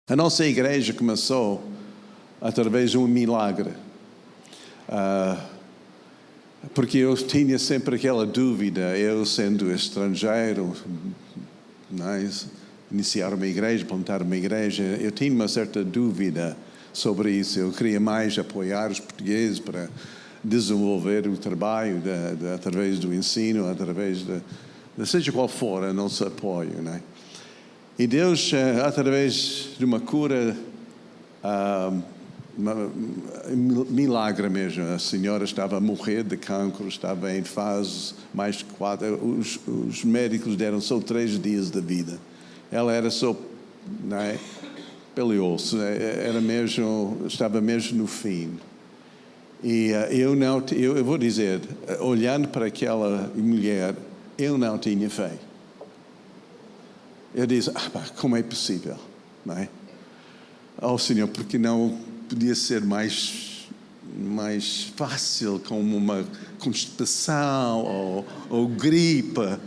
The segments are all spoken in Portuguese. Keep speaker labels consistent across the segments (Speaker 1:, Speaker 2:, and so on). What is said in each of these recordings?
Speaker 1: A nossa igreja começou através de um milagre. Porque eu tinha sempre aquela dúvida, eu sendo estrangeiro, iniciar uma igreja, plantar uma igreja, eu tinha uma certa dúvida sobre isso. Eu queria mais apoiar os portugueses para desenvolver o trabalho através do ensino, através de seja qual for o nosso apoio, né? E Deus, através de uma cura, milagre mesmo, a senhora estava a morrer de cancro, estava em fase mais de 4, os médicos deram só 3 dias de vida. Ela era só, peleou-se, estava mesmo no fim. E eu vou dizer, olhando para aquela mulher, eu não tinha fé. Eu disse, como é possível? Não é? Oh, Senhor, porque não podia ser mais fácil, como uma constipação ou gripe.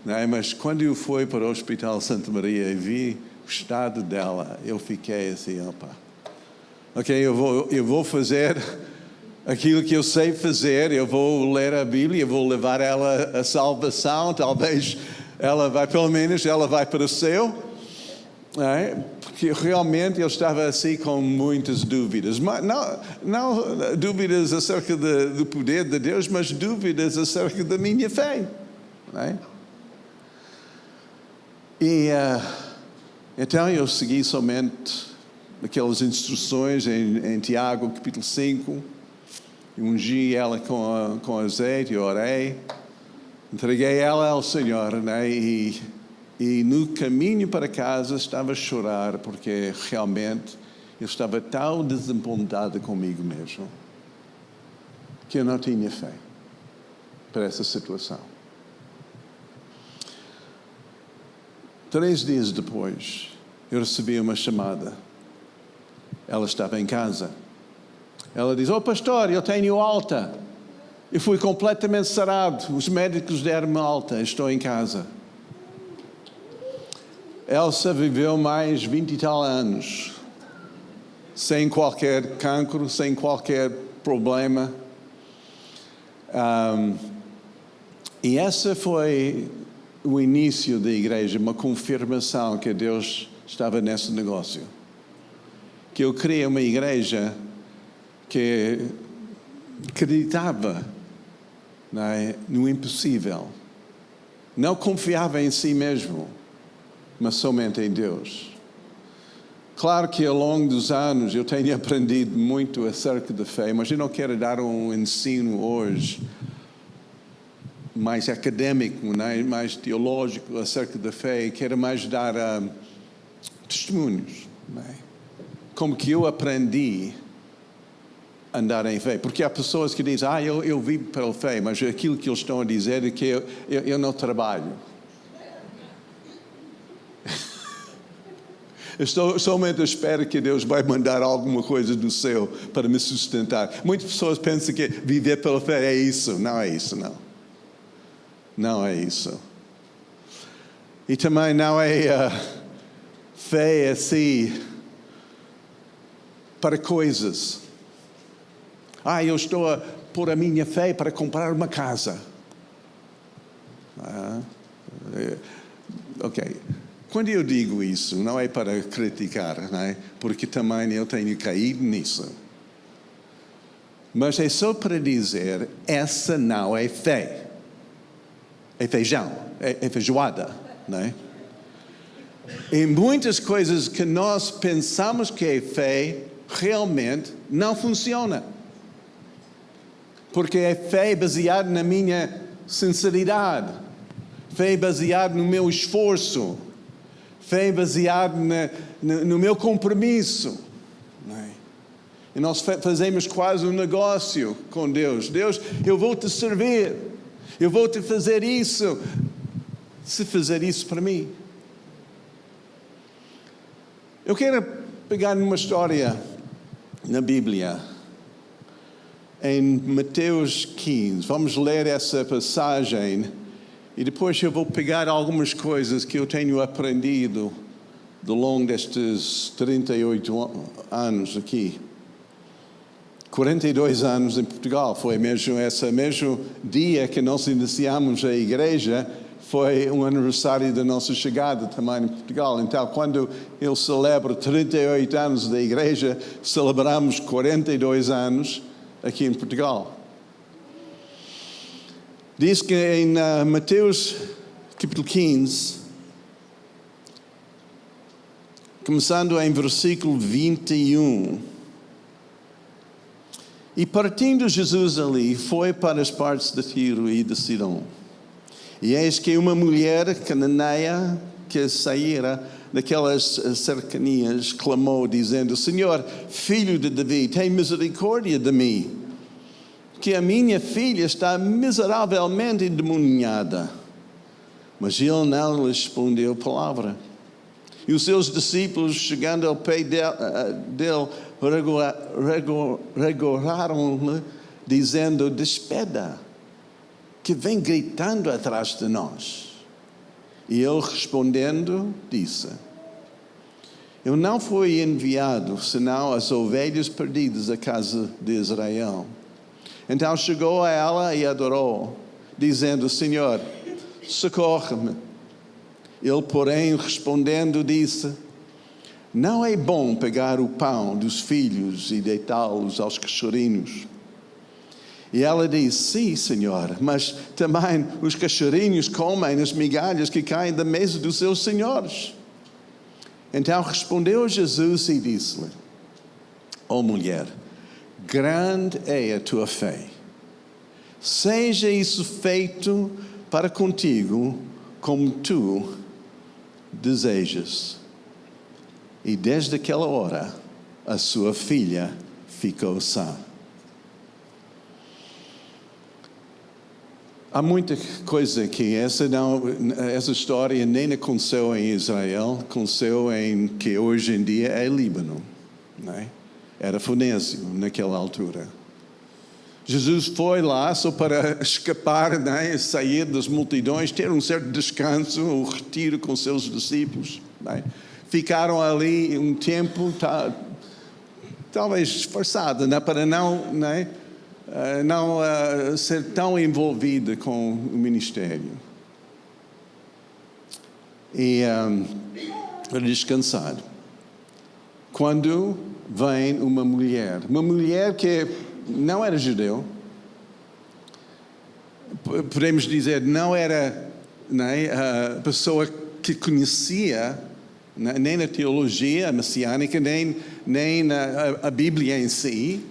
Speaker 1: Não é? Mas quando eu fui para o Hospital Santa Maria e vi o estado dela, eu fiquei assim, ok, eu vou fazer aquilo que eu sei fazer, eu vou ler a Bíblia, eu vou levar ela à salvação, talvez pelo menos ela vai para o céu. Porque realmente eu estava assim com muitas dúvidas. Mas não dúvidas acerca do poder de Deus, mas dúvidas acerca da minha fé. E então eu segui somente aquelas instruções em Tiago, capítulo 5. Ungi ela com azeite e orei. Entreguei ela ao Senhor, E no caminho para casa estava a chorar, porque realmente eu estava tão desapontado comigo mesmo, que eu não tinha fé para essa situação. 3 dias depois, eu recebi uma chamada. Ela estava em casa. Ela diz, pastor, eu tenho alta. Eu fui completamente sarado. Os médicos deram-me alta. Estou em casa. Elsa viveu mais 20 e tal anos, sem qualquer cancro, sem qualquer problema. E essa foi o início da igreja, uma confirmação que Deus estava nesse negócio. Que eu criei uma igreja que acreditava no impossível. Não confiava em si mesmo, mas somente em Deus. Claro que ao longo dos anos eu tenho aprendido muito acerca da fé, mas eu não quero dar um ensino hoje mais académico, mais teológico acerca da fé. Quero mais dar testemunhos, como que eu aprendi a andar em fé. Porque há pessoas que dizem, eu vivo pela fé, mas aquilo que eles estão a dizer é que eu não trabalho. Eu somente espero que Deus vai mandar alguma coisa do céu para me sustentar. Muitas pessoas pensam que viver pela fé é isso. Não é isso, não. Não é isso. E também não é fé assim para coisas. Eu estou a pôr a minha fé para comprar uma casa. Ok. Quando eu digo isso, não é para criticar, porque também eu tenho caído nisso. Mas é só para dizer, essa não é fé. É feijão, é feijoada, E muitas coisas que nós pensamos que é fé, realmente não funciona. Porque é fé baseada na minha sinceridade. Fé baseada no meu esforço. Fé baseada no meu compromisso. E nós fazemos quase um negócio com Deus. Deus, eu vou te servir. Eu vou te fazer isso. Se fizer isso para mim. Eu quero pegar numa história na Bíblia. Em Mateus 15. Vamos ler essa passagem. E depois eu vou pegar algumas coisas que eu tenho aprendido de longo destes 38 anos aqui. 42 anos em Portugal, foi esse mesmo dia que nós iniciamos a igreja, foi um aniversário da nossa chegada também em Portugal. Então, quando eu celebro 38 anos da igreja, celebramos 42 anos aqui em Portugal. Diz que em Mateus capítulo 15, começando em versículo 21, e partindo Jesus ali, foi para as partes de Tiro e de Sidom. E eis que uma mulher cananeia que saíra daquelas cercanias clamou, dizendo: Senhor, filho de Davi, tem misericórdia de mim, que a minha filha está miseravelmente endemoniada. Mas ele não lhe respondeu palavra. E os seus discípulos, chegando ao pé dele, regoraram-lhe, dizendo: despeda, que vem gritando atrás de nós. E ele, respondendo, disse: eu não fui enviado, senão as ovelhas perdidas da casa de Israel. Então chegou a ela e adorou, dizendo: Senhor, socorre-me. Ele, porém, respondendo, disse: não é bom pegar o pão dos filhos e deitá-los aos cachorrinhos. E ela disse: sim, Senhor, mas também os cachorrinhos comem as migalhas que caem da mesa dos seus senhores. Então respondeu Jesus e disse-lhe: ó mulher, grande é a tua fé. Seja isso feito para contigo como tu desejas. E desde aquela hora a sua filha ficou sã. Há muita coisa aqui. Essa história nem aconteceu em Israel, aconteceu em que hoje em dia é Líbano, não é? Era Fonésio naquela altura. Jesus foi lá só para escapar, não é? Sair das multidões, ter um certo descanso, um retiro com seus discípulos. Não é? Ficaram ali um tempo, talvez disfarçado, não é? Para não ser tão envolvida com o ministério. E para descansar. Quando vem uma mulher que não era judeu, podemos dizer, não era, não é, a pessoa que conhecia, nem a teologia messiânica, nem a Bíblia em si,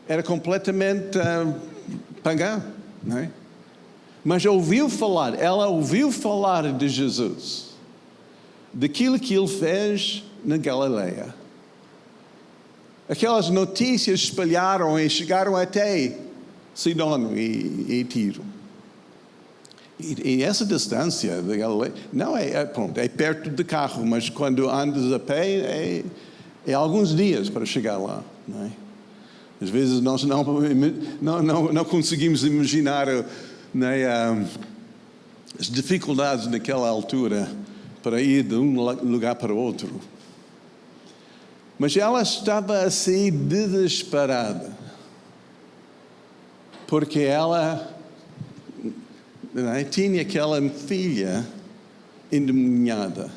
Speaker 1: era completamente pagã, não é? Mas ela ouviu falar de Jesus, daquilo que ele fez na Galileia. Aquelas notícias espalharam e chegaram até Sidom e Tiro. E essa distância da Galileia não é perto de carro, mas quando andas a pé é alguns dias para chegar lá, não é? Às vezes nós não conseguimos imaginar, né, as dificuldades naquela altura para ir de um lugar para o outro. Mas ela estava assim desesperada, porque ela, né, tinha aquela filha endemoniada.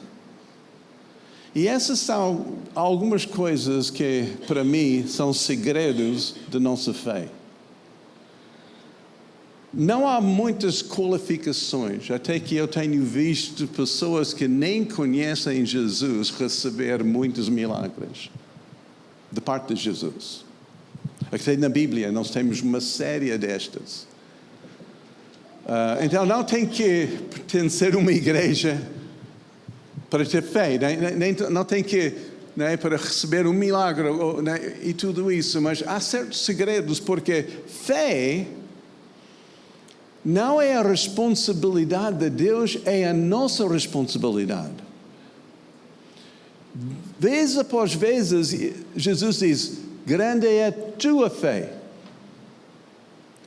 Speaker 1: E essas são algumas coisas que, para mim, são segredos da nossa fé. Não há muitas qualificações, até que eu tenho visto pessoas que nem conhecem Jesus receber muitos milagres de parte de Jesus. Aqui na Bíblia nós temos uma série destas. Então não tem que pertencer a uma igreja para ter fé, não tem que, né, para receber um milagre, né, e tudo isso, mas há certos segredos, porque fé não é a responsabilidade de Deus, é a nossa responsabilidade. Vez após vez, Jesus diz: grande é a tua fé.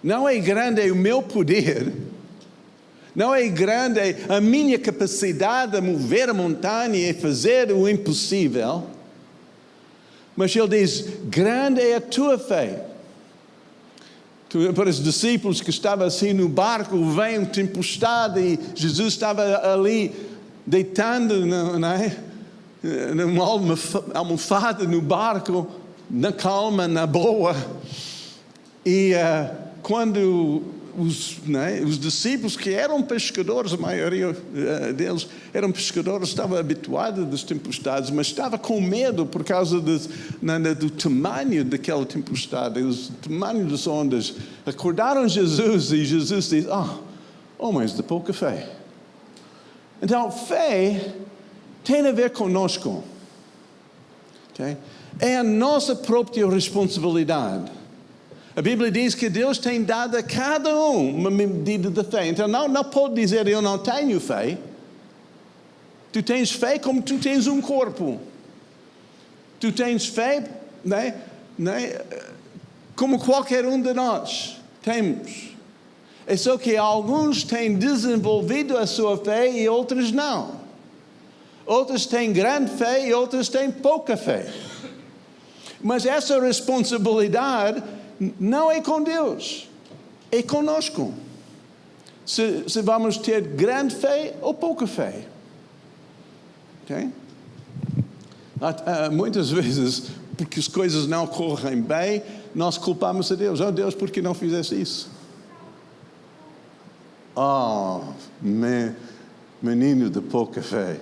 Speaker 1: Não é grande é o meu poder, Não é grande a minha capacidade de mover a montanha e fazer o impossível. Mas ele diz, grande é a tua fé. Para os discípulos que estavam assim no barco, vem uma tempestade e Jesus estava ali deitando, não é? Numa almofada no barco, na calma, na boa. E quando os discípulos que eram pescadores, a maioria deles eram pescadores, estavam habituados às tempestades, mas estavam com medo por causa do tamanho daquela tempestade, o tamanho das ondas. Acordaram Jesus e Jesus diz, homens de pouca fé. Então, fé tem a ver conosco. Okay? É a nossa própria responsabilidade. A Bíblia diz que Deus tem dado a cada um uma medida de fé. Então não pode dizer eu não tenho fé. Tu tens fé como tu tens um corpo. Tu tens fé, né? Como qualquer um de nós temos. É só que alguns têm desenvolvido a sua fé e outros não. Outros têm grande fé e outros têm pouca fé. Mas essa responsabilidade não é com Deus, é conosco. Se vamos ter grande fé ou pouca fé. Okay? Muitas vezes, porque as coisas não correm bem, nós culpamos a Deus. Deus, por que não fizeste isso? Menino de pouca fé.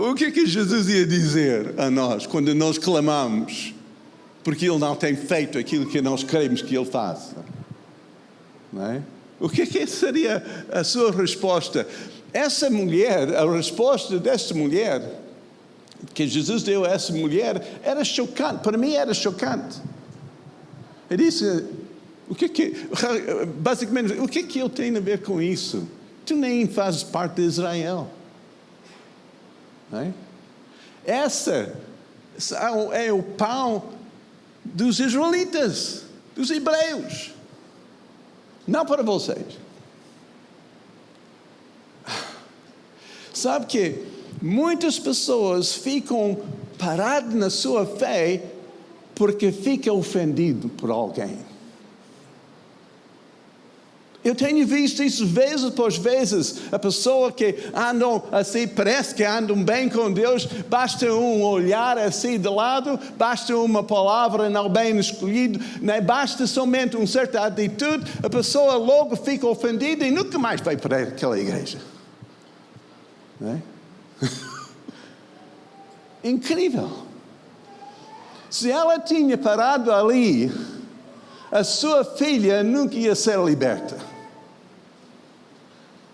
Speaker 1: O que é que Jesus ia dizer a nós quando nós clamamos? Porque Ele não tem feito aquilo que nós queremos que Ele faça. Não é? O que seria a sua resposta? Essa mulher, a resposta desta mulher, que Jesus deu a essa mulher, era chocante. Para mim era chocante. Ele disse, basicamente, o que eu tenho a ver com isso? Tu nem fazes parte de Israel. Não é? Essa é o pão dos israelitas, dos hebreus, não para vocês. Sabe que muitas pessoas ficam paradas na sua fé porque ficam ofendidas por alguém. Eu tenho visto isso vezes após vezes. A pessoa que andam assim, parece que andam bem com Deus, basta um olhar assim de lado, basta uma palavra não bem escolhida, né? Basta somente uma certa atitude, a pessoa logo fica ofendida e nunca mais vai para aquela igreja. Né? Incrível. Se ela tinha parado ali, a sua filha nunca ia ser liberta.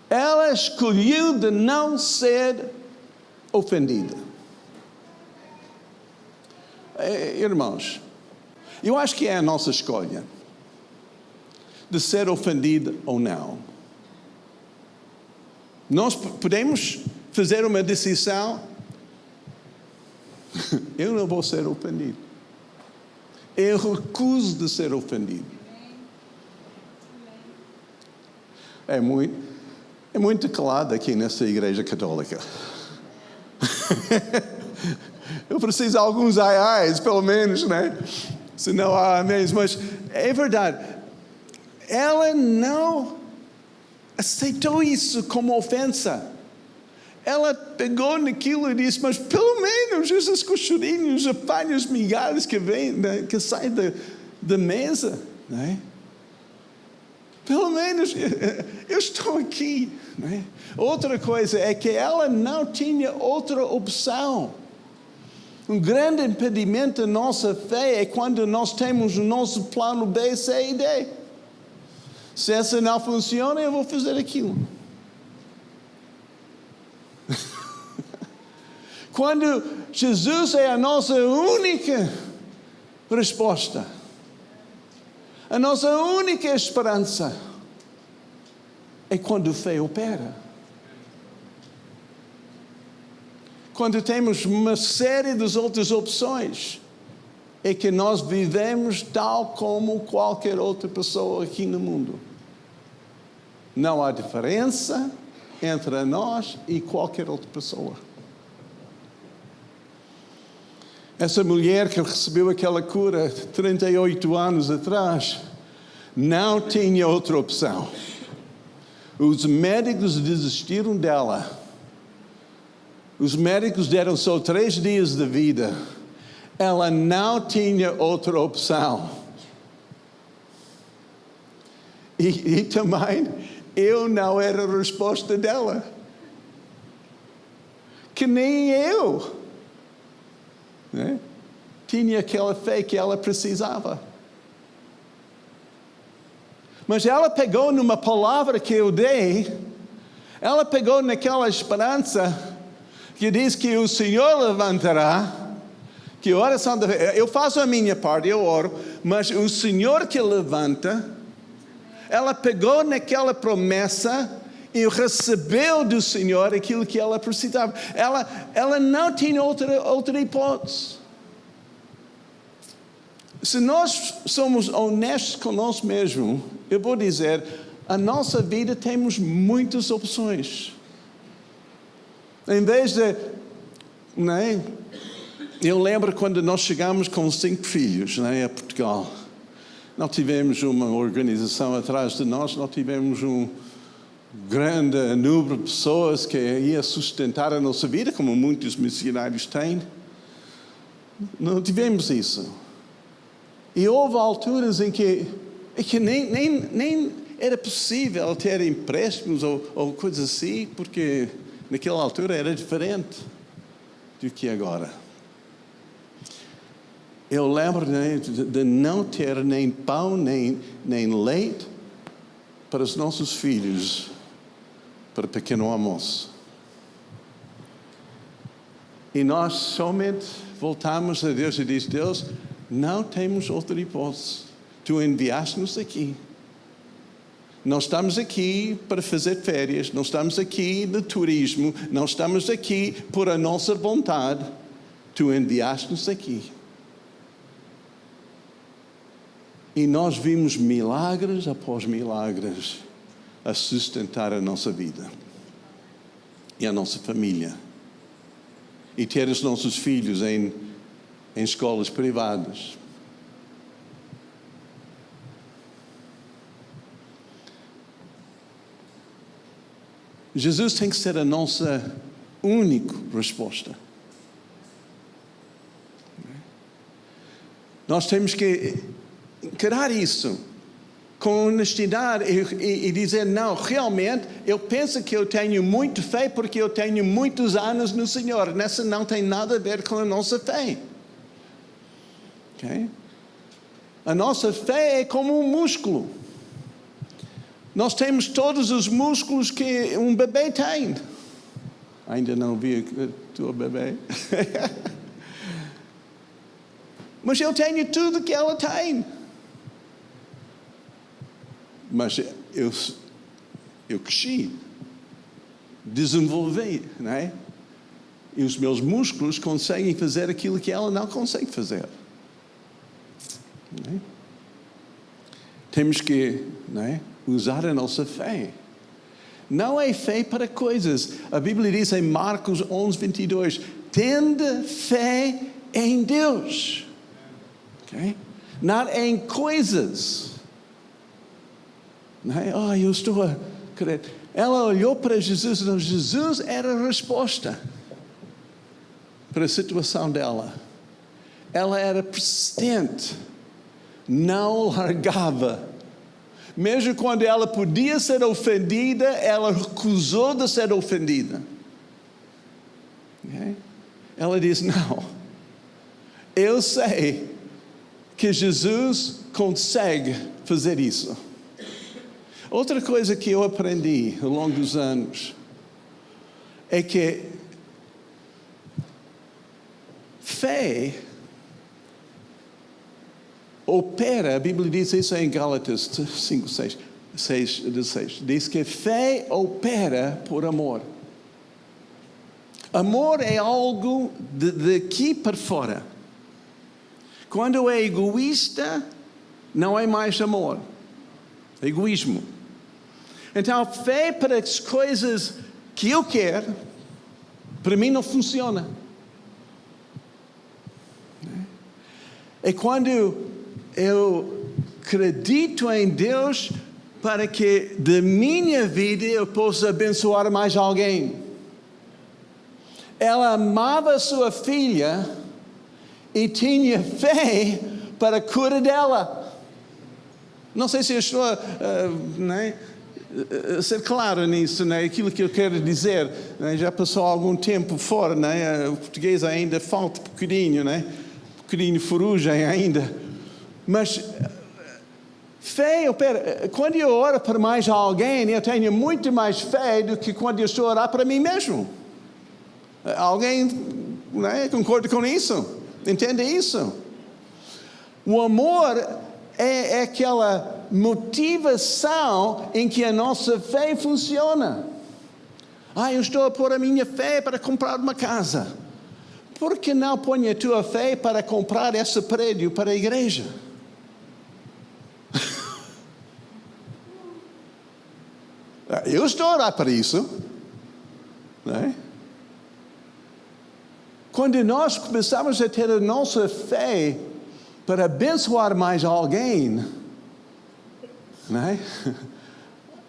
Speaker 1: Ela escolheu de não ser ofendida. Irmãos, eu acho que é a nossa escolha de ser ofendida ou não. Nós podemos fazer uma decisão. Eu não vou ser ofendido. Eu recuso de ser ofendido. É muito calado aqui nessa igreja católica. Eu preciso de alguns ai-ais, pelo menos, né? Se não há améns. Mas é verdade. Ela não aceitou isso como ofensa. Ela pegou naquilo e disse, mas pelo menos esses cochurinhos apanham as migalhas que vêm, né, que saem da mesa. Né? Pelo menos eu estou aqui. Né? Outra coisa é que ela não tinha outra opção. Um grande impedimento da nossa fé é quando nós temos o nosso plano B, C e D. Se essa não funciona, eu vou fazer aquilo. Quando Jesus é a nossa única resposta, a nossa única esperança, é quando a fé opera. Quando temos uma série de outras opções, é que nós vivemos tal como qualquer outra pessoa aqui no mundo. Não há diferença entre nós e qualquer outra pessoa. Essa mulher que recebeu aquela cura 38 anos atrás não tinha outra opção. Os médicos desistiram dela. Os médicos deram só 3 dias de vida. Ela não tinha outra opção. E também, eu não era a resposta dela. Que nem eu. Né? Tinha aquela fé que ela precisava. Mas ela pegou numa palavra que eu dei, ela pegou naquela esperança que diz que o Senhor levantará, que a oração da fé, eu faço a minha parte, eu oro, mas o Senhor que levanta, ela pegou naquela promessa e recebeu do Senhor aquilo que ela precisava. Ela não tinha outra hipótese. Se nós somos honestos conosco mesmo, eu vou dizer, a nossa vida temos muitas opções. Em vez de, né? Eu lembro quando nós chegamos com 5 filhos, né, a Portugal. Não tivemos uma organização atrás de nós, não tivemos um grande número de pessoas que ia sustentar a nossa vida, como muitos missionários têm. Não tivemos isso. E houve alturas em que nem era possível ter empréstimos ou coisas assim, porque naquela altura era diferente do que agora. Eu lembro de não ter nem pão, nem leite para os nossos filhos, para pequeno almoço. E nós somente voltamos a Deus e diz, Deus, não temos outra hipótese. Tu enviaste-nos aqui. Não estamos aqui para fazer férias, não estamos aqui de turismo, não estamos aqui por a nossa vontade. Tu enviaste-nos aqui. E nós vimos milagres após milagres a sustentar a nossa vida e a nossa família. E ter os nossos filhos em escolas privadas. Jesus tem que ser a nossa única resposta. Nós temos que encarar isso com honestidade e dizer, não, realmente, eu penso que eu tenho muita fé porque eu tenho muitos anos no Senhor. Nessa não tem nada a ver com a nossa fé. Okay? A nossa fé é como um músculo. Nós temos todos os músculos que um bebê tem. Ainda não vi a tua bebê. Mas eu tenho tudo que ela tem. Mas eu cresci, desenvolvi, não é? E os meus músculos conseguem fazer aquilo que ela não consegue fazer. Não é? Temos que, não é, usar a nossa fé. Não é fé para coisas. A Bíblia diz em Marcos 11:22, tende fé em Deus. Okay? Não em coisas. Não é? Eu estou a crer. Ela olhou para Jesus e Jesus era a resposta para a situação dela. Ela era persistente. Não largava. Mesmo quando ela podia ser ofendida, ela recusou de ser ofendida. Okay? Ela diz, não, eu sei que Jesus consegue fazer isso. Outra coisa que eu aprendi ao longo dos anos é que fé opera, a Bíblia diz isso em Gálatas 5:6, diz que fé opera por amor. Amor é algo daqui para fora. Quando é egoísta, não é mais amor. Egoísmo. Então, fé para as coisas que eu quero, para mim não funciona. É quando eu acredito em Deus para que da minha vida eu possa abençoar mais alguém. Ela amava a sua filha e tinha fé para a cura dela. Não sei se eu estou a ser claro nisso, aquilo que eu quero dizer. Já passou algum tempo fora, o português ainda falta um bocadinho, bocadinho ferrugem ainda. Mas fé opera. Quando eu oro para mais alguém, eu tenho muito mais fé do que quando eu estou a orar para mim mesmo. Alguém concorda com isso? Entende isso? O amor é aquela motivação em que a nossa fé funciona. Eu estou a pôr a minha fé para comprar uma casa. Por que não põe a tua fé para comprar esse prédio para a igreja? Eu estou a orar para isso. Quando nós começamos a ter a nossa fé para abençoar mais alguém,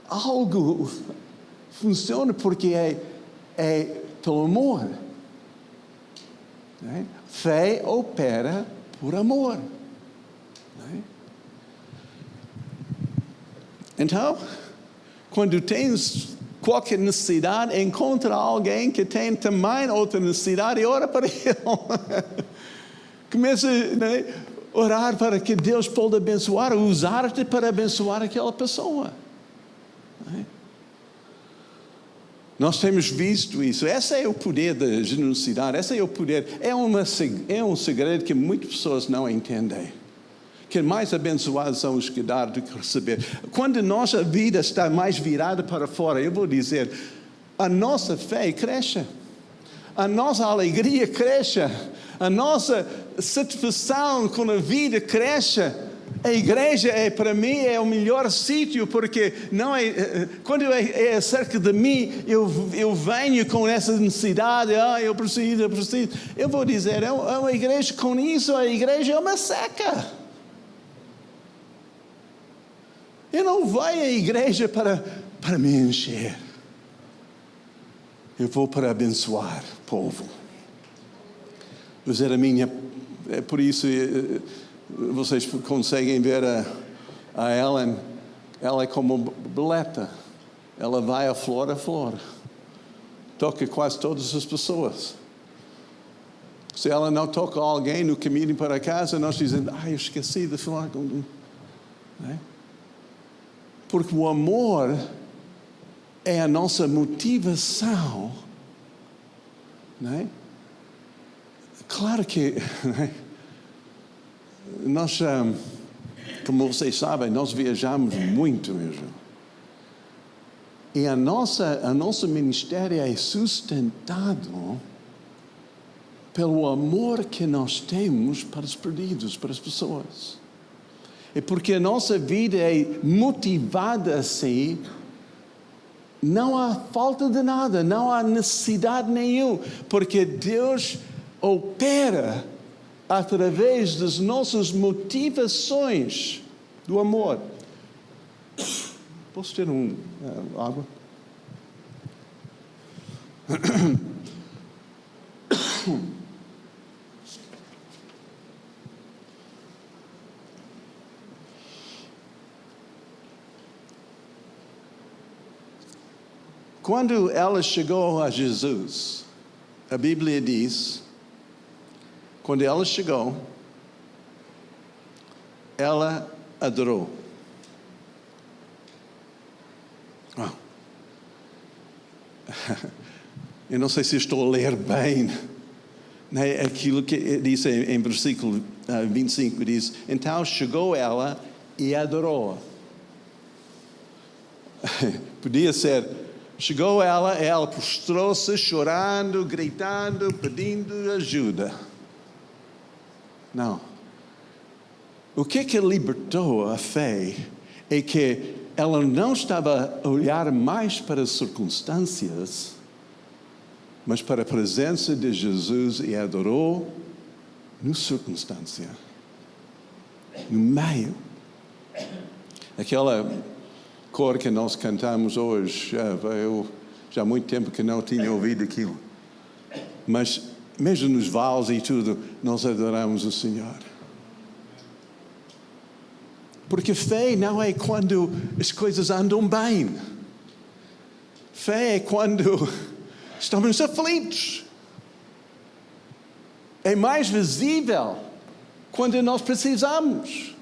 Speaker 1: algo funciona porque é pelo amor. Fé opera por amor. Então, quando tens qualquer necessidade, encontra alguém que tem também outra necessidade e ora para ele. Começa a orar para que Deus possa abençoar, usar-te para abençoar aquela pessoa. Nós temos visto isso. Esse é o poder da generosidade. Esse é o poder. É um segredo que muitas pessoas não entendem. Que mais abençoados são os que dar do que receber. Quando a nossa vida está mais virada para fora, eu vou dizer, a nossa fé cresce. A nossa alegria cresce. A nossa satisfação com a vida cresce. A igreja para mim é o melhor sítio, porque não quando é acerca de mim, eu venho com essa necessidade, eu preciso. Eu vou dizer, é uma igreja com isso, a igreja é uma seca. Eu não vou à igreja para me encher. Eu vou para abençoar o povo. É por isso vocês conseguem ver a Ellen. Ela é como boleta. Ela vai a flor. Toca quase todas as pessoas. Se ela não toca alguém no caminho para casa, nós dizemos, eu esqueci de falar com... Porque o amor é a nossa motivação. Claro que nós, como vocês sabem, nós viajamos muito mesmo. E a nosso ministério é sustentado pelo amor que nós temos para os perdidos, para as pessoas. E porque a nossa vida é motivada assim, não há falta de nada, não há necessidade nenhuma, porque Deus opera através das nossas motivações do amor. Posso ter água? Quando ela chegou a Jesus, a Bíblia diz, quando ela chegou, ela adorou. Eu não sei se estou a ler bem, aquilo que diz em versículo 25, diz, então chegou ela e adorou. Podia ser, chegou ela prostrou-se, chorando, gritando, pedindo ajuda. Não. O que libertou a fé é que ela não estava a olhar mais para as circunstâncias, mas para a presença de Jesus e adorou na circunstância, no meio. Aquela cor que nós cantamos hoje, já há muito tempo que não tinha ouvido aquilo. Mas mesmo nos vales e tudo, nós adoramos o Senhor. Porque fé não é quando as coisas andam bem. Fé é quando estamos aflitos. É mais visível quando nós precisamos.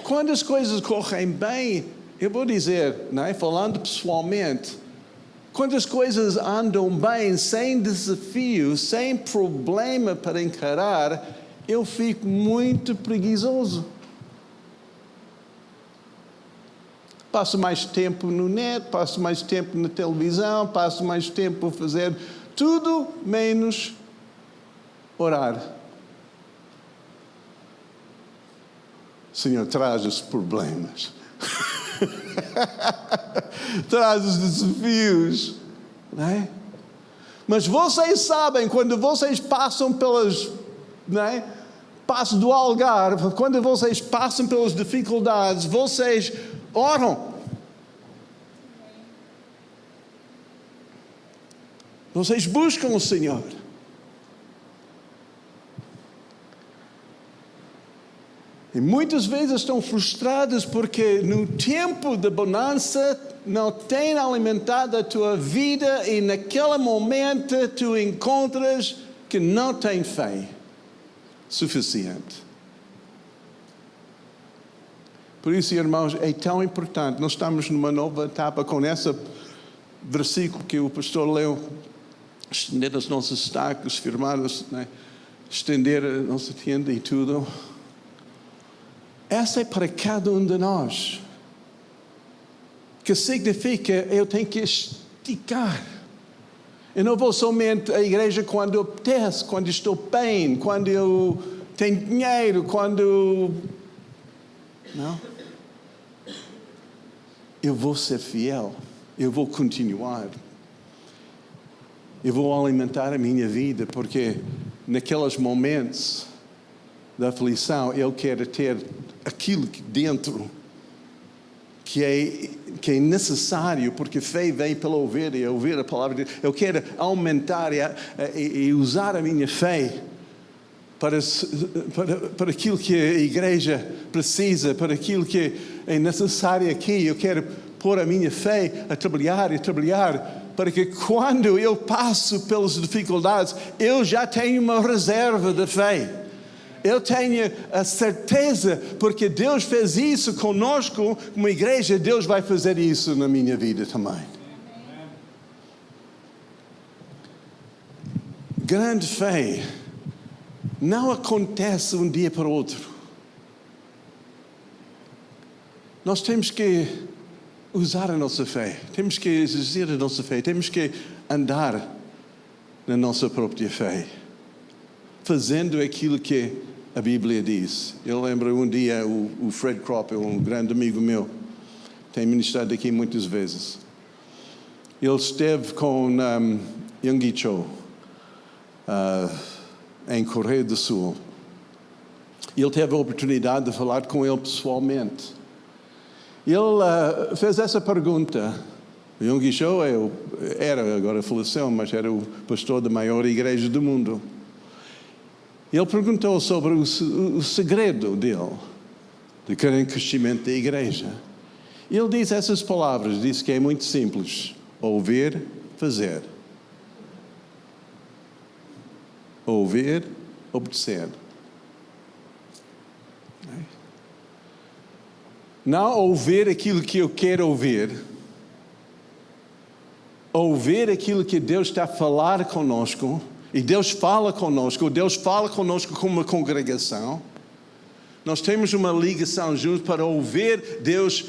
Speaker 1: Quando as coisas correm bem, eu vou dizer, não é? Falando pessoalmente, quando as coisas andam bem, sem desafio, sem problema para encarar, eu fico muito preguiçoso. Passo mais tempo no net, passo mais tempo na televisão, passo mais tempo a fazer tudo menos orar. Senhor, traz os problemas. Traz os desafios. Não é? Mas vocês sabem, quando vocês passam pelas... Não é? Passo do Algarve, quando vocês passam pelas dificuldades, vocês oram. Vocês buscam o Senhor. E muitas vezes estão frustrados porque no tempo de bonança não têm alimentado a tua vida e naquele momento tu encontras que não tem fé suficiente. Por isso, irmãos, é tão importante. Nós estamos numa nova etapa com esse versículo que o pastor leu. Estender as nossas estacas, firmar, né? Estender a nossa tenda e tudo. Essa é para cada um de nós. Que significa eu tenho que esticar. Eu não vou somente à igreja quando apetece, quando estou bem, quando eu tenho dinheiro, quando... Não. Eu vou ser fiel. Eu vou continuar. Eu vou alimentar a minha vida, porque naqueles momentos da aflição, eu quero ter aquilo dentro que é necessário, porque fé vem pelo ouvir e ouvir a palavra de Deus. Eu quero aumentar e usar a minha fé para aquilo que a igreja precisa, para aquilo que é necessário aqui. Eu quero pôr a minha fé a trabalhar e trabalhar, para que quando eu passo pelas dificuldades, eu já tenho uma reserva de fé. Eu tenho a certeza, porque Deus fez isso conosco, como igreja, Deus vai fazer isso na minha vida também. Grande fé não acontece um dia para o outro. Nós temos que usar a nossa fé, temos que exercer a nossa fé, temos que andar na nossa própria fé, fazendo aquilo que a Bíblia diz. Eu lembro um dia o Fred Kropp, um grande amigo meu, tem ministrado aqui muitas vezes. Ele esteve com Yonggi Cho em Coreia do Sul. Ele teve a oportunidade de falar com ele pessoalmente. Ele fez essa pergunta. O Yonggi Cho agora faleceu, mas era o pastor da maior igreja do mundo. Ele perguntou sobre o segredo dele, de grande crescimento da igreja. Ele diz essas palavras, disse que é muito simples: ouvir, fazer. Ouvir, obedecer. Não ouvir aquilo que eu quero ouvir. Ouvir aquilo que Deus está a falar conosco. E Deus fala conosco como uma congregação. Nós temos uma ligação juntos para ouvir Deus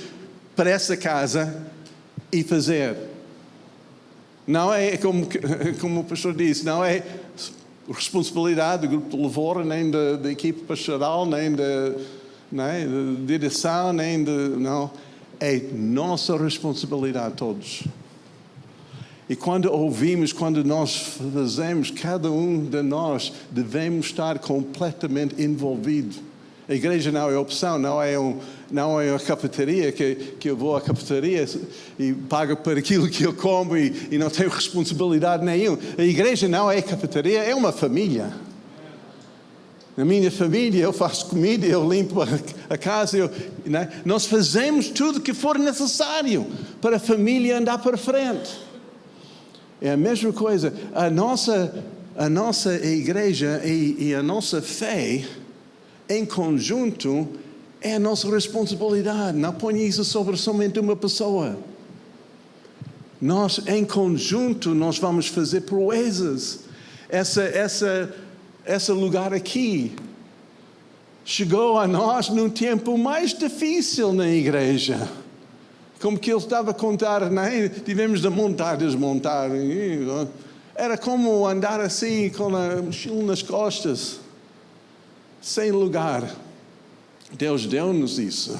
Speaker 1: para essa casa e fazer. Não é como o pastor disse, não é responsabilidade do grupo de louvor, nem da equipe pastoral, nem né, de direção, nem de... Não, é nossa responsabilidade todos. E quando ouvimos, quando nós fazemos, cada um de nós devemos estar completamente envolvido. A igreja não é opção, não é uma cafeteria que eu vou à cafeteria e pago por aquilo que eu como e não tenho responsabilidade nenhuma. A igreja não é cafeteria, é uma família. Na minha família eu faço comida, eu limpo a casa, né? Nós fazemos tudo o que for necessário para a família andar para frente. É a mesma coisa. A nossa igreja e a nossa fé, em conjunto, é a nossa responsabilidade. Não ponha isso sobre somente uma pessoa. Nós, em conjunto, nós vamos fazer proezas. Esse lugar aqui chegou a nós num tempo mais difícil na igreja. Como que ele estava a contar, né? Tivemos de montar, desmontar. Era como andar assim com a mochila nas costas, sem lugar. Deus deu-nos isso.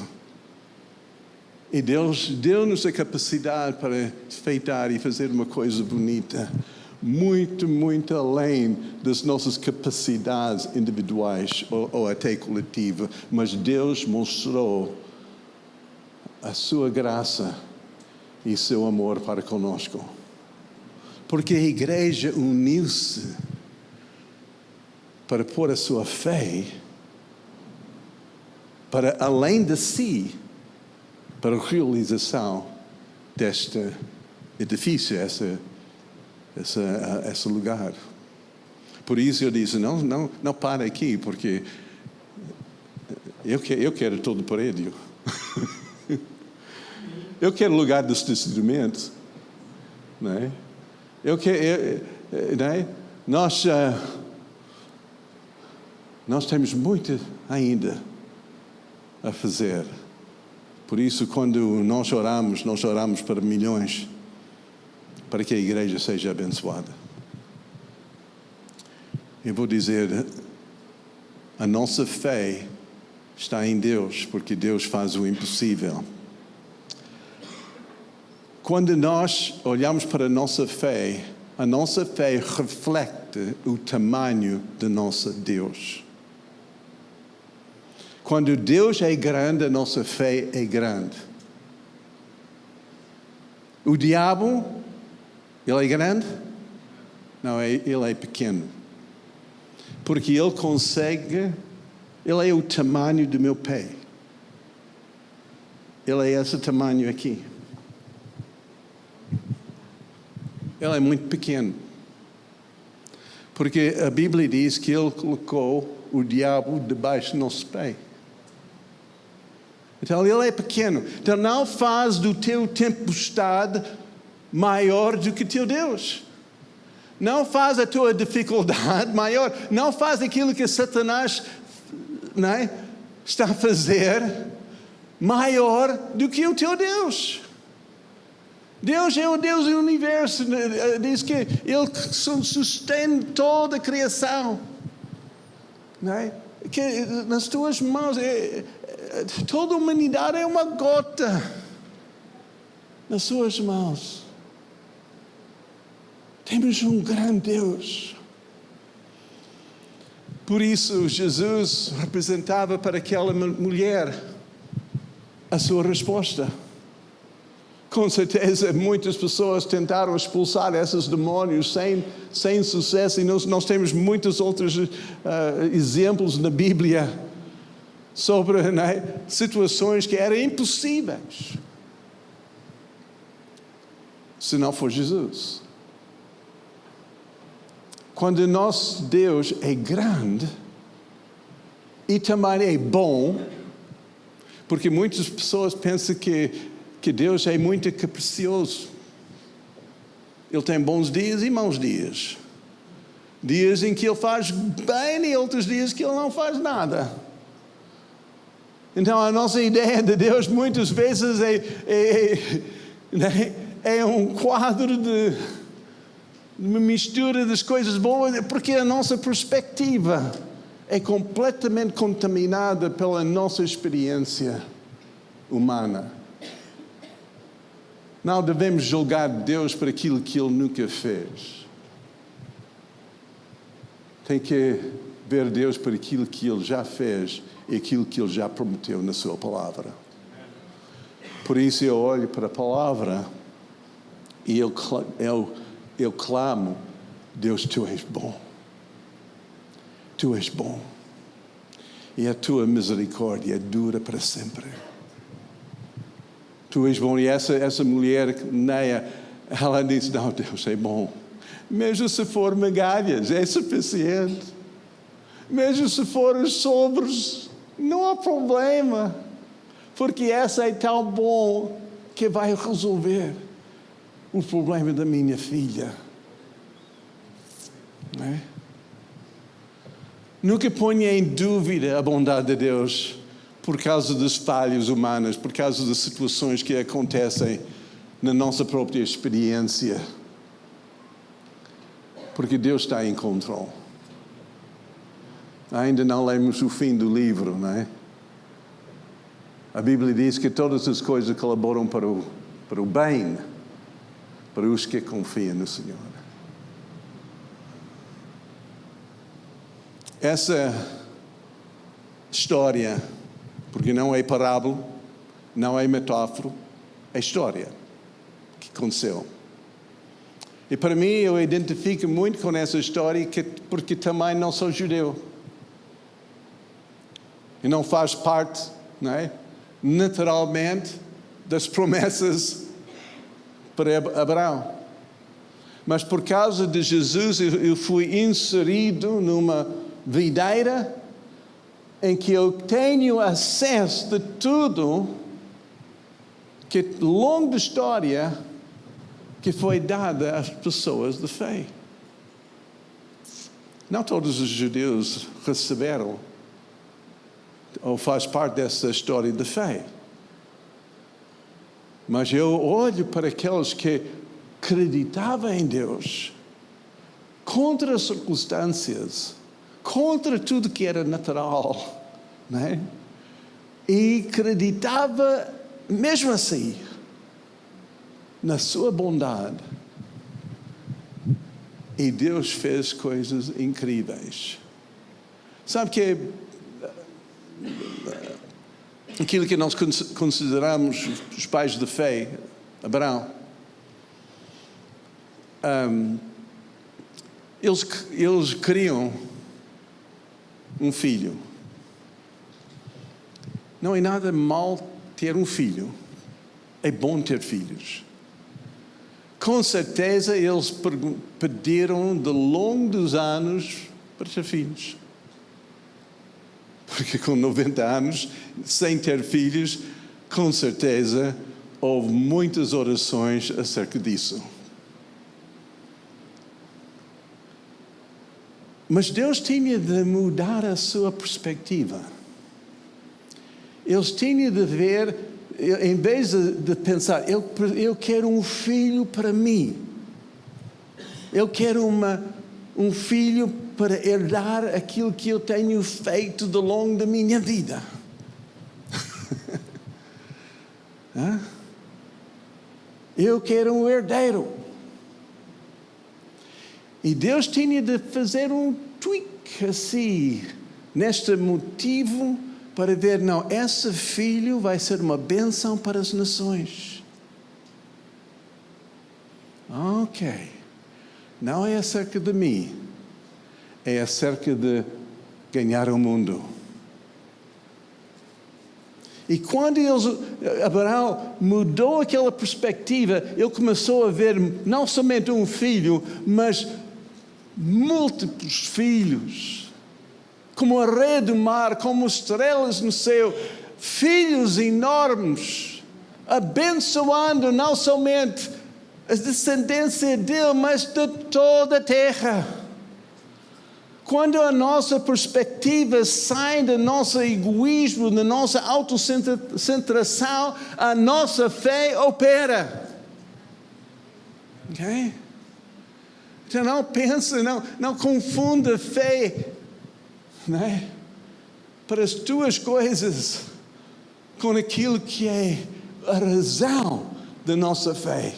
Speaker 1: E Deus deu-nos a capacidade para feitar e fazer uma coisa bonita. Muito, muito além das nossas capacidades individuais ou até coletivas. Mas Deus mostrou a sua graça e seu amor para conosco. Porque a igreja uniu-se para pôr a sua fé para além de si, para a realização deste edifício, esse lugar. Por isso eu disse, não para aqui, porque eu quero todo o prédio. Eu quero lugar dos testemunhos. Né? Né? Nós temos muito ainda a fazer. Por isso, quando nós oramos para milhões, para que a igreja seja abençoada. Eu vou dizer, a nossa fé está em Deus, porque Deus faz o impossível. Quando nós olhamos para a nossa fé reflete o tamanho do nosso Deus. Quando Deus é grande, a nossa fé é grande. O diabo, ele é grande? Não, ele é pequeno. Porque ele é o tamanho do meu pé. Ele é esse tamanho aqui. Ele é muito pequeno. Porque a Bíblia diz que ele colocou o diabo debaixo do nosso pé. Então ele é pequeno. Então não faz do teu tempestade maior do que teu Deus. Não faz a tua dificuldade maior. Não faz aquilo que Satanás, né, está a fazer maior do que o teu Deus. Deus é o Deus do universo. Diz que Ele sustenta toda a criação. Né? Que nas tuas mãos, toda a humanidade é uma gota nas suas mãos. Temos um grande Deus. Por isso, Jesus representava para aquela mulher a sua resposta. Com certeza, muitas pessoas tentaram expulsar esses demônios sem sucesso. E nós temos muitos outros exemplos na Bíblia sobre, né, situações que eram impossíveis. Se não for Jesus. Quando nosso Deus é grande e também é bom, porque muitas pessoas pensam que Deus é muito capricioso. Ele tem bons dias e maus dias. Dias em que Ele faz bem e outros dias que Ele não faz nada. Então a nossa ideia de Deus muitas vezes é um quadro de uma mistura das coisas boas, porque a nossa perspectiva é completamente contaminada pela nossa experiência humana. Não devemos julgar Deus por aquilo que Ele nunca fez. Tem que ver Deus por aquilo que Ele já fez e aquilo que Ele já prometeu na sua palavra. Por isso eu olho para a palavra e eu clamo: Deus, Tu és bom. Tu és bom. E a Tua misericórdia dura para sempre. Tu és bom. E essa mulher, Neia, ela disse: não, Deus é bom. Mesmo se for migalhas, é suficiente. Mesmo se for os sobros, não há problema. Porque essa é tão bom que vai resolver o problema da minha filha. Não é? Nunca ponha em dúvida a bondade de Deus por causa das falhas humanas, por causa das situações que acontecem na nossa própria experiência. Porque Deus está em controle. Ainda não lemos o fim do livro, não é? A Bíblia diz que todas as coisas colaboram para o bem, para os que confiam no Senhor. Essa história, porque não é parábola, não é metáfora, é história que aconteceu. E para mim, eu identifico muito com essa história porque também não sou judeu. E não faz parte, não é, naturalmente, das promessas para Abraão. Mas por causa de Jesus, eu fui inserido numa videira em que eu tenho acesso de tudo que, ao longo da história, que foi dada às pessoas de fé. Não todos os judeus receberam ou faz parte dessa história de fé. Mas eu olho para aqueles que acreditavam em Deus contra as circunstâncias, contra tudo que era natural, não é? E acreditava mesmo assim na sua bondade. E Deus fez coisas incríveis. Sabe que aquilo que nós consideramos os pais de fé, Abraão, eles queriam um filho. Não é nada mal ter um filho. É bom ter filhos. Com certeza eles pediram de longo dos anos para ter filhos. Porque com 90 anos, sem ter filhos, com certeza houve muitas orações acerca disso. Mas Deus tinha de mudar a sua perspectiva. Eles tinham de ver, em vez de pensar, eu quero um filho para mim. Eu quero um filho para herdar aquilo que eu tenho feito ao longo da minha vida. Eu quero um herdeiro. E Deus tinha de fazer um tweak assim, neste motivo, para ver, não, esse filho vai ser uma bênção para as nações. Ok. Não é acerca de mim. É acerca de ganhar o mundo. E quando Abraão mudou aquela perspectiva, ele começou a ver não somente um filho, mas múltiplos filhos, como a areia do mar, como estrelas no céu, filhos enormes, abençoando não somente a descendência dele, mas de toda a terra. Quando a nossa perspectiva sai do nosso egoísmo, da nossa autocentração, a nossa fé opera. Ok? Então não pense, não confunda fé não é? Para as tuas coisas, com aquilo que é a razão da nossa fé.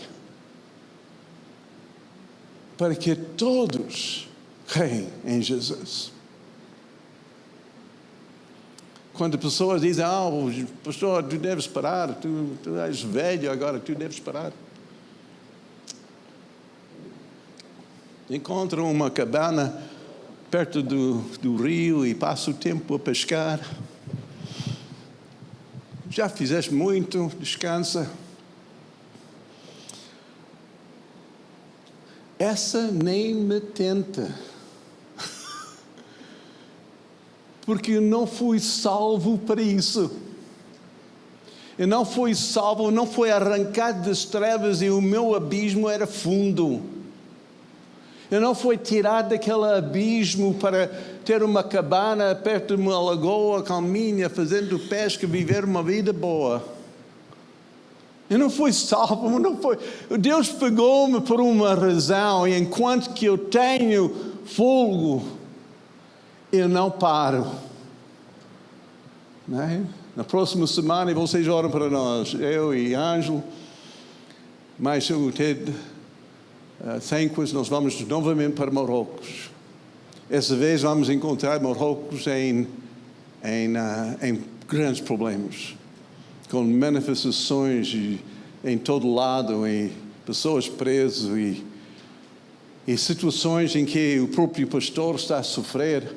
Speaker 1: Para que todos creem em Jesus. Quando pessoas dizem, pastor, tu deves parar, tu és velho agora, tu deves parar. Encontram uma cabana perto do rio e passa o tempo a pescar. Já fizeste muito, descansa. Essa nem me tenta. Porque eu não fui salvo para isso. Eu não fui salvo, não fui arrancado das trevas e o meu abismo era fundo. Eu não fui tirado daquele abismo para ter uma cabana perto de uma lagoa calminha, fazendo pesca, viver uma vida boa. Eu não fui salvo, não foi. Deus pegou-me por uma razão, e enquanto que eu tenho fogo, eu não paro. Não é? Na próxima semana vocês oram para nós, eu e Ângelo, mas o Ted Thanquas, nós vamos novamente para Marrocos. Essa vez vamos encontrar Marrocos em grandes problemas, com manifestações em todo lado, e pessoas presas, e situações em que o próprio pastor está a sofrer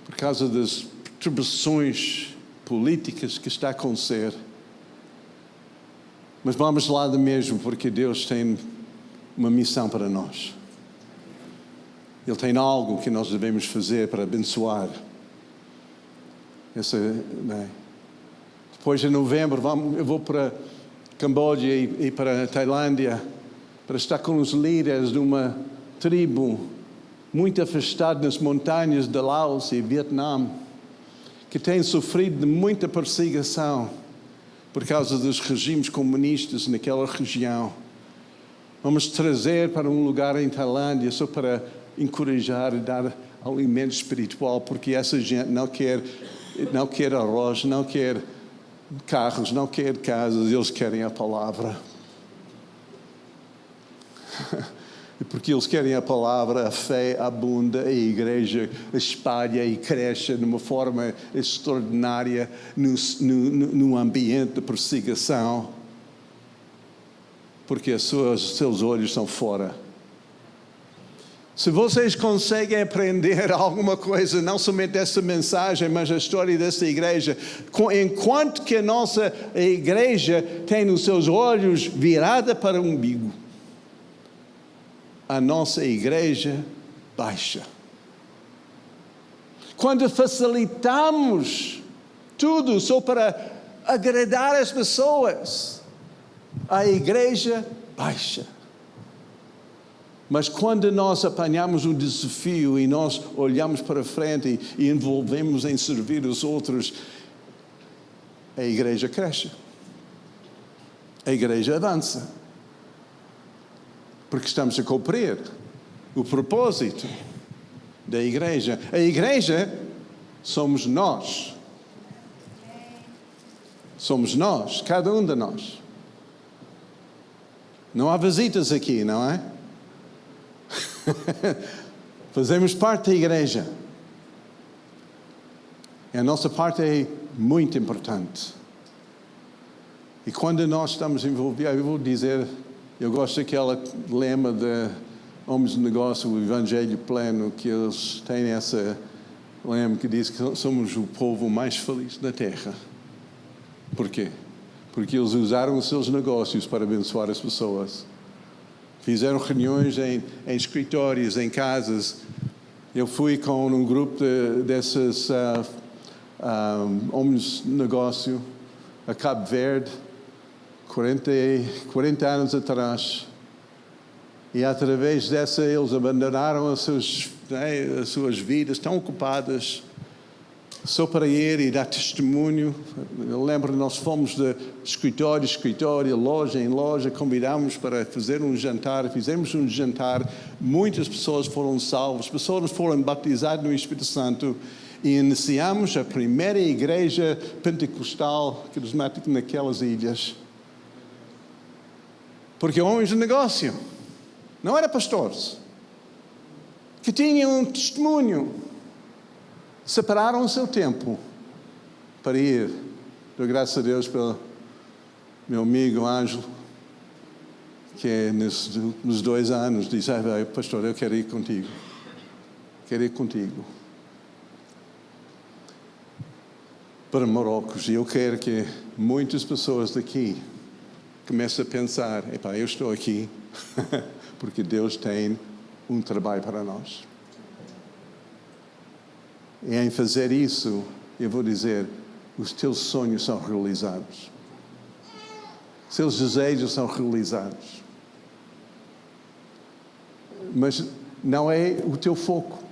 Speaker 1: por causa das perturbações políticas que está a acontecer. Mas vamos lá mesmo, porque Deus tem uma missão para nós. Ele tem algo que nós devemos fazer para abençoar. Depois, em novembro, eu vou para Camboja e para Tailândia para estar com os líderes de uma tribo muito afastada nas montanhas de Laos e Vietnã, que tem sofrido de muita perseguição por causa dos regimes comunistas naquela região. Vamos trazer para um lugar em Tailândia só para encorajar e dar alimento espiritual, porque essa gente não quer arroz, não quer carros, não quer casas, eles querem a palavra. E porque eles querem a palavra, a fé abunda, a igreja espalha e cresce de uma forma extraordinária no ambiente de perseguição, porque os seus olhos estão fora. Se vocês conseguem aprender alguma coisa, não somente essa mensagem, mas a história dessa igreja, enquanto que a nossa igreja tem os seus olhos virados para o umbigo, a nossa igreja baixa. Quando facilitamos tudo só para agradar as pessoas, a igreja baixa. Mas quando nós apanhamos um desafio e nós olhamos para frente e envolvemos em servir os outros, a igreja cresce. A igreja avança. Porque estamos a cumprir o propósito da igreja. A igreja somos nós. Somos nós, cada um de nós. Não há visitas aqui, não é? Fazemos parte da igreja. E a nossa parte é muito importante. E quando nós estamos envolvidos, eu vou dizer, eu gosto daquele lema de homens de negócio, o Evangelho Pleno, que eles têm esse lema que diz que somos o povo mais feliz da terra. Por quê? Porque eles usaram os seus negócios para abençoar as pessoas. Fizeram reuniões em escritórios, em casas. Eu fui com um grupo desses homens de negócio a Cabo Verde, 40 anos atrás. E através dessa eles abandonaram as suas vidas tão ocupadas, só para ir e dar testemunho. Eu lembro que nós fomos de escritório, loja em loja, convidámos para fazer um jantar, fizemos um jantar, muitas pessoas foram salvas, pessoas foram batizadas no Espírito Santo e iniciamos a primeira igreja pentecostal carismática naquelas ilhas. Porque homens de negócio, não eram pastores, que tinham um testemunho, separaram o seu tempo para ir. Dou graças a Deus pelo meu amigo Ângelo, que nos 2 anos disse: pastor, eu quero ir contigo. Quero ir contigo para Marrocos. E eu quero que muitas pessoas daqui comecem a pensar: eu estou aqui porque Deus tem um trabalho para nós. E em fazer isso, eu vou dizer, os teus sonhos são realizados. Seus desejos são realizados. Mas não é o teu foco.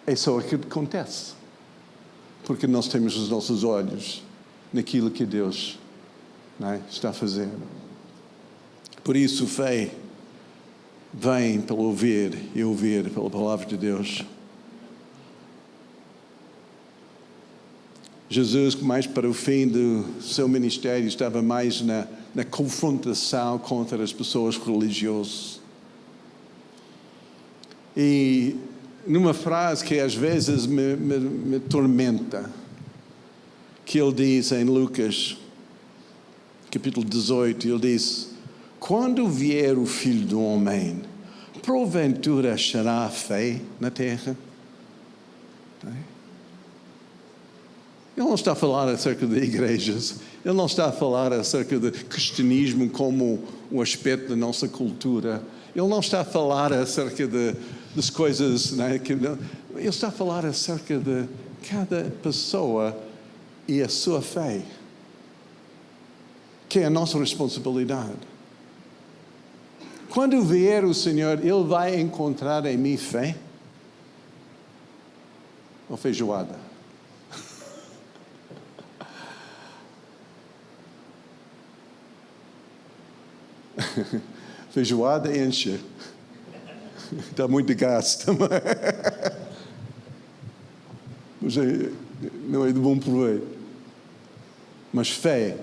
Speaker 1: É só aquilo que acontece. Porque nós temos os nossos olhos naquilo que Deus está fazendo. Por isso, fé vem pelo ouvir e ouvir pela palavra de Deus. Jesus, mais para o fim do seu ministério, estava mais na confrontação contra as pessoas religiosas. E numa frase que às vezes me tormenta, que ele diz em Lucas, capítulo 18, ele diz: quando vier o Filho do Homem, porventura achará fé na terra? Ele não está a falar acerca de igrejas. Ele não está a falar acerca de cristianismo como um aspecto da nossa cultura. Ele não está a falar acerca das coisas... Ele está a falar acerca de cada pessoa e a sua fé, que é a nossa responsabilidade. Quando vier o Senhor, Ele vai encontrar em mim fé ou feijoada? Feijoada enche. Está muito gás também. Mas não é de bom proveito. Mas fé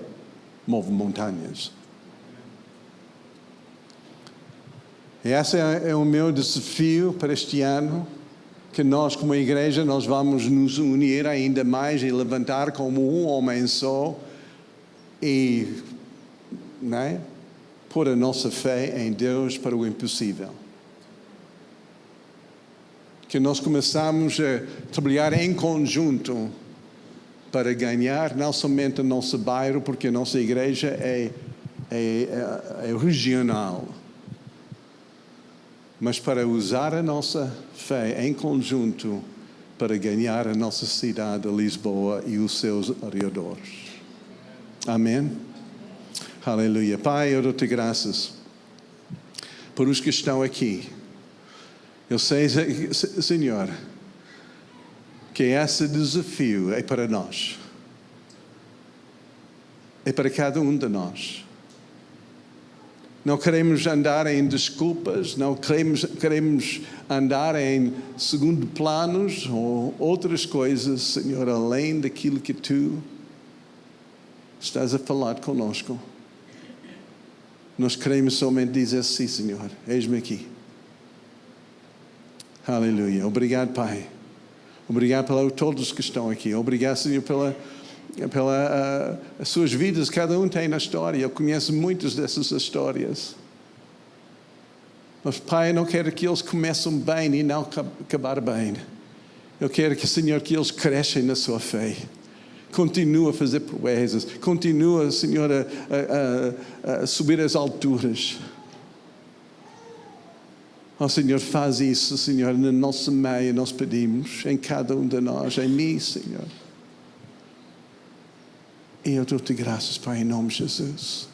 Speaker 1: move montanhas. E esse é o meu desafio para este ano, que nós como igreja nós vamos nos unir ainda mais e levantar como um homem só e pôr a nossa fé em Deus para o impossível. Que nós começamos a trabalhar em conjunto para ganhar não somente o nosso bairro, porque a nossa igreja é regional, mas para usar a nossa fé em conjunto para ganhar a nossa cidade, Lisboa e os seus arredores. Amém? Aleluia. Pai, eu dou-te graças por os que estão aqui. Eu sei, Senhor, que esse desafio é para nós. É para cada um de nós. Não queremos andar em desculpas, não queremos andar em segundo planos ou outras coisas, Senhor, além daquilo que Tu estás a falar conosco. Nós queremos somente dizer sim, Senhor, eis-me aqui. Aleluia. Obrigado, Pai. Obrigado por todos que estão aqui. Obrigado, Senhor, as suas vidas. Cada um tem na história. Eu conheço muitas dessas histórias. Mas, Pai, eu não quero que eles comecem bem e não acabar bem. Eu quero que, Senhor, que eles crescem na sua fé. Continua a fazer proezas. Continua, Senhor, a subir as alturas. Senhor, faz isso, Senhor, na nossa meia nós pedimos, em cada um de nós, em mim, Senhor. E eu dou-te graças, Pai, em nome de Jesus.